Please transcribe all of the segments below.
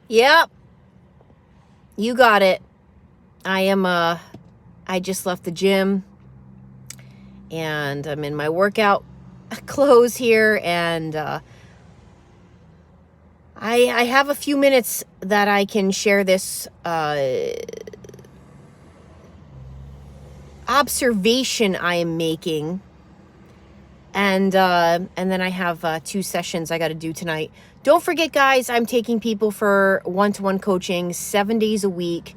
Yep, you got it. I just left the gym and I'm in my workout clothes here, and I have a few minutes that I can share this observation I am making, and then I have 2 sessions I got to do tonight. Don't forget, guys, I'm taking people for one-to-one coaching 7 days a week.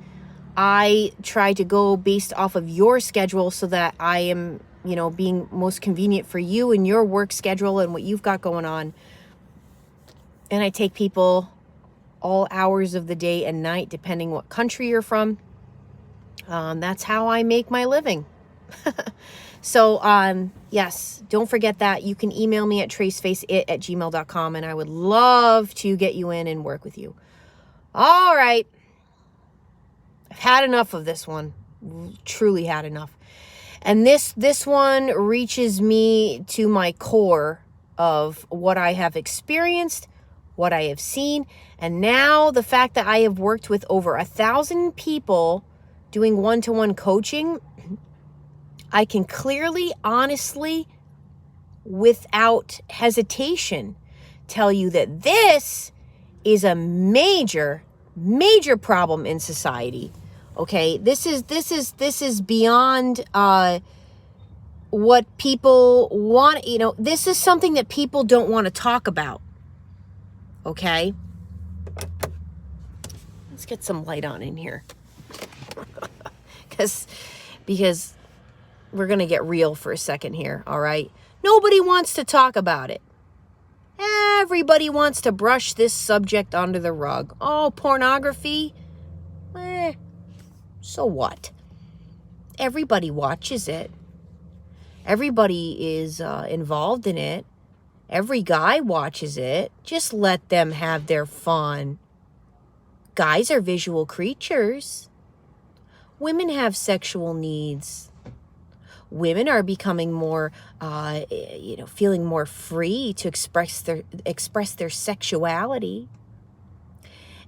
I try to go based off of your schedule so that I am, being most convenient for you and your work schedule and what you've got going on. And I take people all hours of the day and night, depending what country you're from. That's how I make my living. So, yes, don't forget that. You can email me at tracefaceit@gmail.com, and I would love to get you in and work with you. All right. I've had enough of this one. Truly had enough. And this one reaches me to my core of what I have experienced, what I have seen, and now the fact that I have worked with over 1,000 people doing one-to-one coaching, I can clearly, honestly, without hesitation, tell you that this is a major, major problem in society. Okay, this is beyond what people want. This is something that people don't want to talk about. Okay, let's get some light on in here, because we're gonna get real for a second here. All right, nobody wants to talk about it. Everybody wants to brush this subject under the rug. Oh, pornography? So what? Everybody watches it. Everybody is involved in it. Every guy watches it. Just let them have their fun. Guys are visual creatures. Women have sexual needs. Women are becoming more, feeling more free to express their sexuality.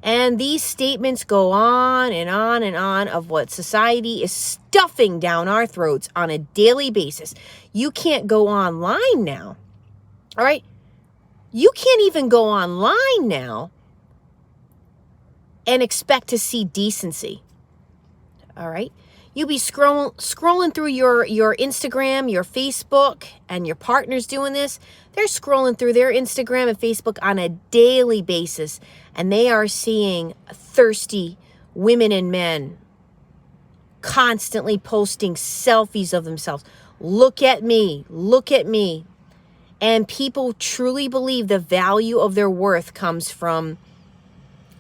And these statements go on and on and on of what society is stuffing down our throats on a daily basis. You can't go online now. All right? You can't even go online now and expect to see decency. All right? You'll be scrolling through your Instagram, your Facebook, and your partner's doing this. They're scrolling through their Instagram and Facebook on a daily basis, and they are seeing thirsty women and men constantly posting selfies of themselves. Look at me, look at me. And people truly believe the value of their worth comes from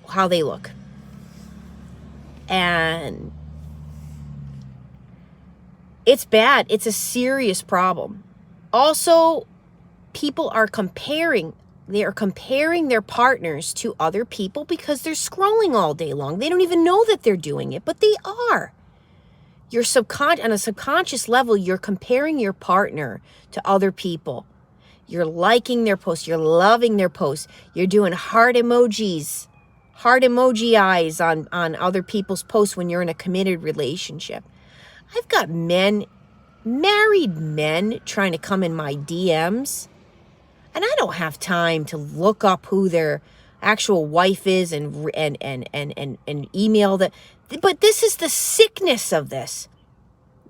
how they look. And it's bad. It's a serious problem. Also, people are comparing their partners to other people because they're scrolling all day long. They don't even know that they're doing it, but they are. On a subconscious level, you're comparing your partner to other people. You're liking their posts. You're loving their posts. You're doing heart emojis, heart emoji eyes on other people's posts when you're in a committed relationship. I've got married men trying to come in my DMs, and I don't have time to look up who their actual wife is and email that. But this is the sickness of this.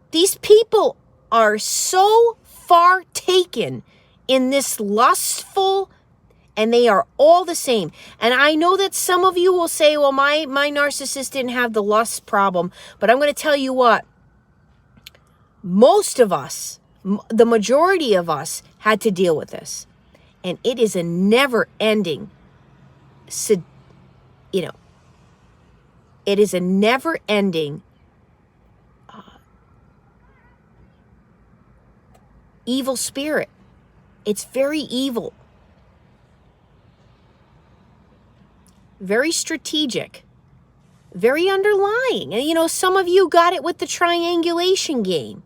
These people are so far taken in this lustful, and they are all the same. And I know that some of you will say, well, my narcissist didn't have the lust problem, but I'm going to tell you what. Most of us, the majority of us, had to deal with this. And it is a never-ending, it is a never-ending evil spirit. It's very evil. Very strategic. Very underlying. And, some of you got it with the triangulation game.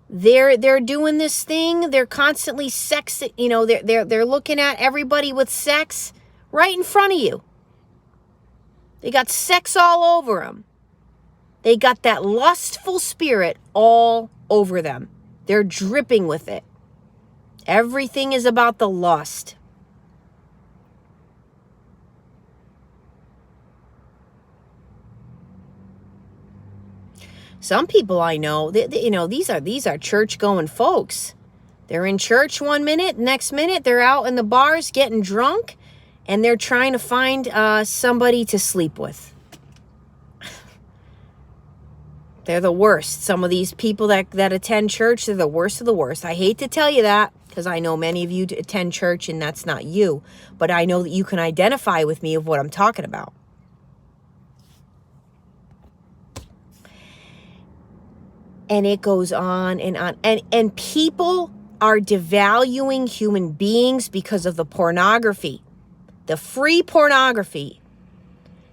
They're doing this thing. They're constantly they're looking at everybody with sex, right in front of you. They got sex all over them. They got that lustful spirit all over them. They're dripping with it. Everything is about the lust. Some people I know, these are church-going folks. They're in church one minute, next minute they're out in the bars getting drunk, and they're trying to find somebody to sleep with. They're the worst. Some of these people that attend church, they're the worst of the worst. I hate to tell you that, because I know many of you attend church and that's not you. But I know that you can identify with me of what I'm talking about. And it goes on and on. And people are devaluing human beings because of the pornography. The free pornography.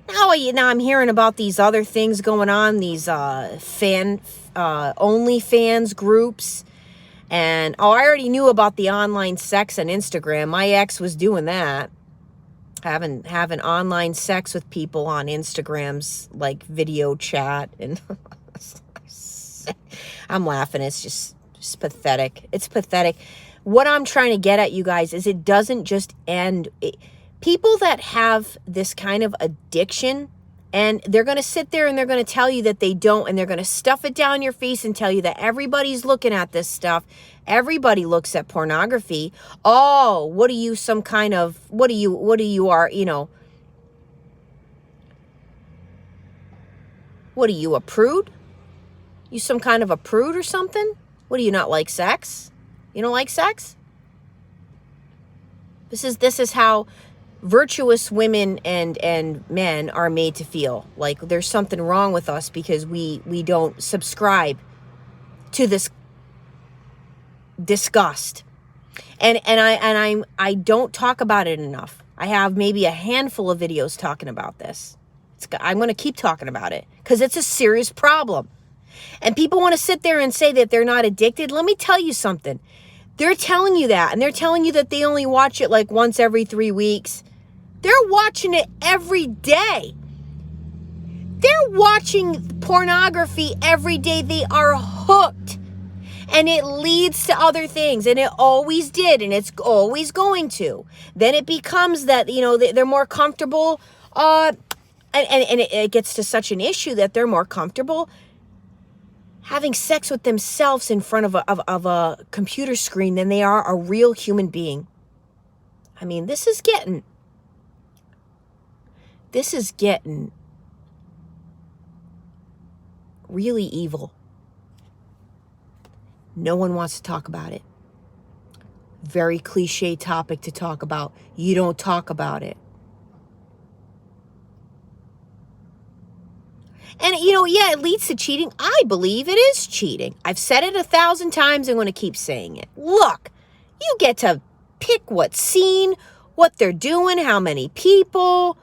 Now I'm hearing about these other things going on, these OnlyFans groups. And, I already knew about the online sex on Instagram. My ex was doing that. Having online sex with people on Instagram's, like, video chat. And I'm laughing. It's just pathetic. It's pathetic. What I'm trying to get at, you guys, is it doesn't just end. People that have this kind of addiction, and they're going to sit there and they're going to tell you that they don't, and they're going to stuff it down your face and tell you that everybody's looking at this stuff. Everybody looks at pornography. Oh, what are you, some kind of, what are you are, what are you, a prude? You some kind of a prude or something? What, do you not like sex? You don't like sex? This is how virtuous women and men are made to feel. Like there's something wrong with us because we don't subscribe to this disgust. And I don't talk about it enough. I have maybe a handful of videos talking about this. I'm going to keep talking about it because it's a serious problem. And people want to sit there and say that they're not addicted. Let me tell you something. They're telling you that, and they're telling you that they only watch it like once every 3 weeks. They're watching it every day. They're watching pornography every day. They are hooked. And it leads to other things. And it always did. And it's always going to. Then it becomes that, they're more comfortable. And it gets to such an issue that they're more comfortable having sex with themselves in front of a computer screen than they are a real human being. I mean, this is getting really evil. No one wants to talk about it. Very cliche topic to talk about. You don't talk about it. And, yeah, it leads to cheating. I believe it is cheating. I've said it 1,000 times. I'm going to keep saying it. Look, you get to pick what scene, what they're doing, how many people.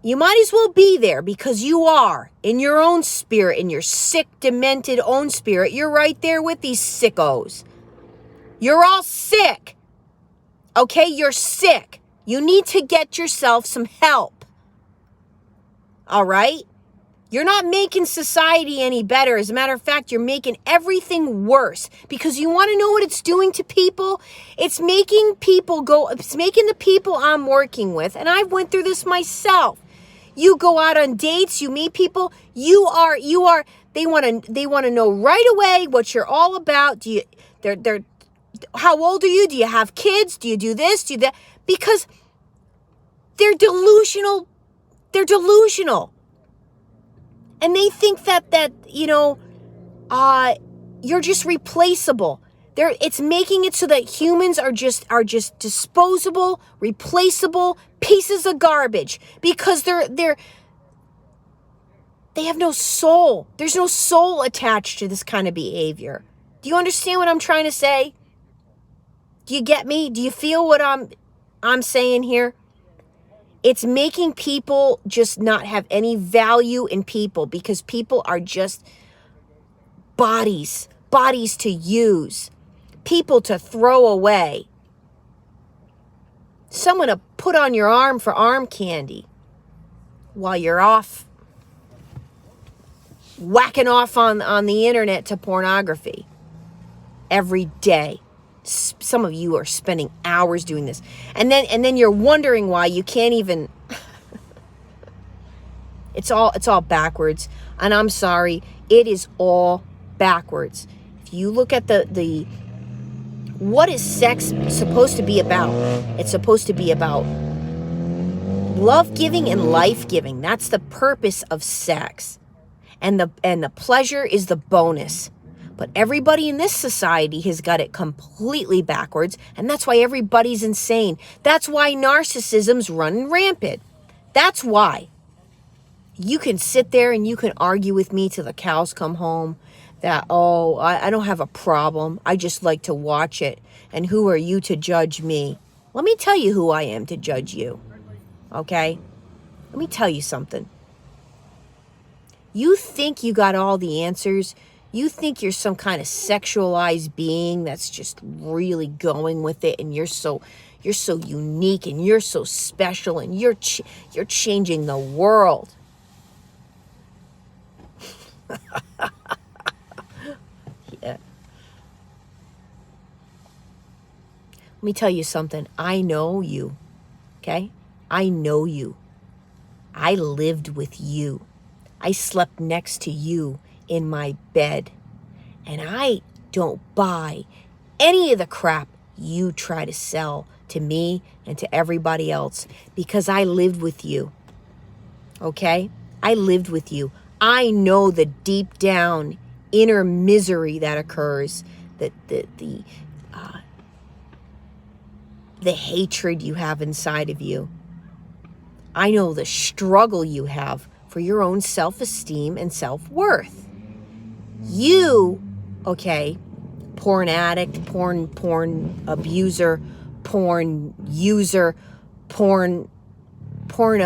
You might as well be there because you are in your own spirit, in your sick, demented own spirit. You're right there with these sickos. You're all sick. Okay, you're sick. You need to get yourself some help. All right? You're not making society any better. As a matter of fact, you're making everything worse because you want to know what it's doing to people? It's making the people I'm working with, and I've went through this myself. You go out on dates, you meet people, they want to know right away what you're all about. How old are you? Do you have kids? Do you do this? Do you that? Because they're delusional. They're delusional. And they think that you're just replaceable. It's making it so that humans are just disposable, replaceable pieces of garbage because they have no soul. There's no soul attached to this kind of behavior. Do you understand what I'm trying to say? Do you get me? Do you feel what I'm saying here? It's making people just not have any value in people because people are just bodies to use, people to throw away. someone to put on your arm for arm candy while you're off whacking off on the internet to pornography every day. Some of you are spending hours doing this. And then you're wondering why you can't even it's all backwards. And I'm sorry, it is all backwards. If you look at the what is sex supposed to be about? It's supposed to be about love giving and life giving. That's the purpose of sex. And the pleasure is the bonus. But everybody in this society has got it completely backwards, and that's why everybody's insane. That's why narcissism's running rampant. That's why. You can sit there and you can argue with me till the cows come home that, oh, I don't have a problem. I just like to watch it. And who are you to judge me? Let me tell you who I am to judge you. Okay? Let me tell you something. You think you got all the answers. You think you're some kind of sexualized being that's just really going with it, and you're so unique and you're so special and you're changing the world. Yeah. Let me tell you something. I know you. Okay? I know you. I lived with you. I slept next to you in my bed. And I don't buy any of the crap you try to sell to me and to everybody else, because I lived with you. Okay? I lived with you. I know the deep down inner misery that occurs, the hatred you have inside of you. I know the struggle you have for your own self-esteem and self-worth. You, okay, porn addict, porn abuser, porn user, porn, what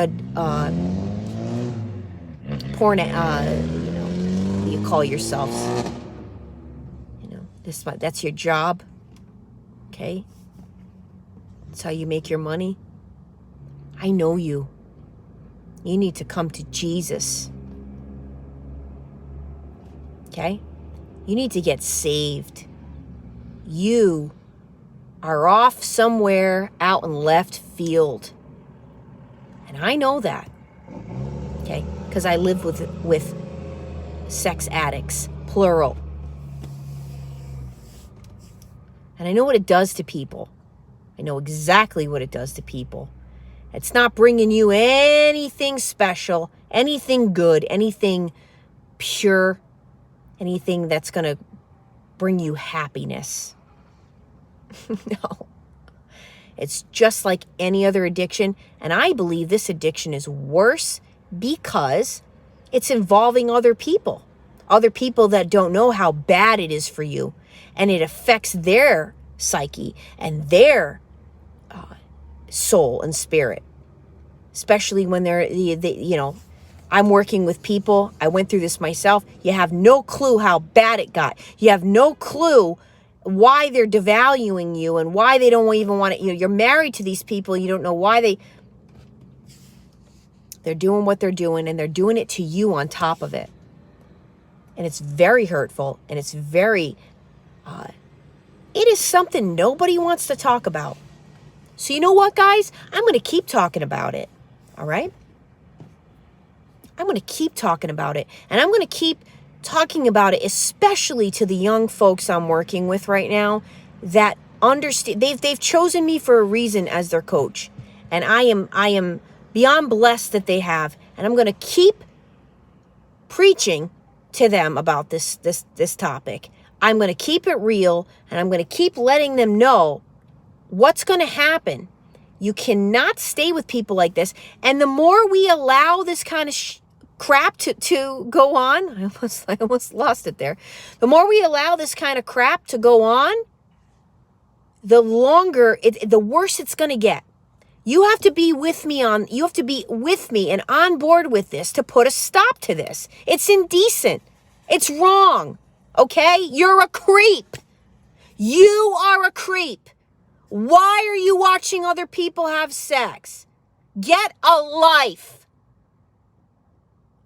do you call yourselves? That's your job, okay? That's how you make your money. I know you. You need to come to Jesus. Okay? You need to get saved. You are off somewhere out in left field. And I know that. Okay? Because I live with sex addicts, plural. And I know what it does to people. I know exactly what it does to people. It's not bringing you anything special, anything good, anything pure, anything that's going to bring you happiness. No. It's just like any other addiction. And I believe this addiction is worse because it's involving other people that don't know how bad it is for you. And it affects their psyche and their soul and spirit, especially when they're, I'm working with people. I went through this myself. You have no clue how bad it got. You have no clue why they're devaluing you and why they don't even want to, you're married to these people. You don't know why they're doing what they're doing, and they're doing it to you on top of it. And it's very hurtful, and it's very, it is something nobody wants to talk about. So you know what, guys? I'm going to keep talking about it. All right? I'm going to keep talking about it. And I'm going to keep talking about it, especially to the young folks I'm working with right now that understand. They've chosen me for a reason as their coach. And I am beyond blessed that they have. And I'm going to keep preaching to them about this topic. I'm going to keep it real, and I'm going to keep letting them know what's going to happen. You cannot stay with people like this. And the more we allow this kind of crap to go on, I almost lost it there. The more we allow this kind of crap to go on, the worse it's going to get. You have to be with me and on board with this to put a stop to this. It's indecent. It's wrong. Okay? You're a creep. You are a creep. Why are you watching other people have sex? Get a life.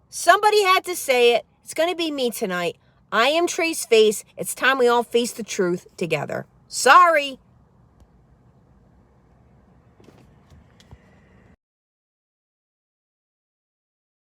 Somebody had to say it. It's going to be me tonight. I am Trace Face. It's time we all face the truth together. Sorry.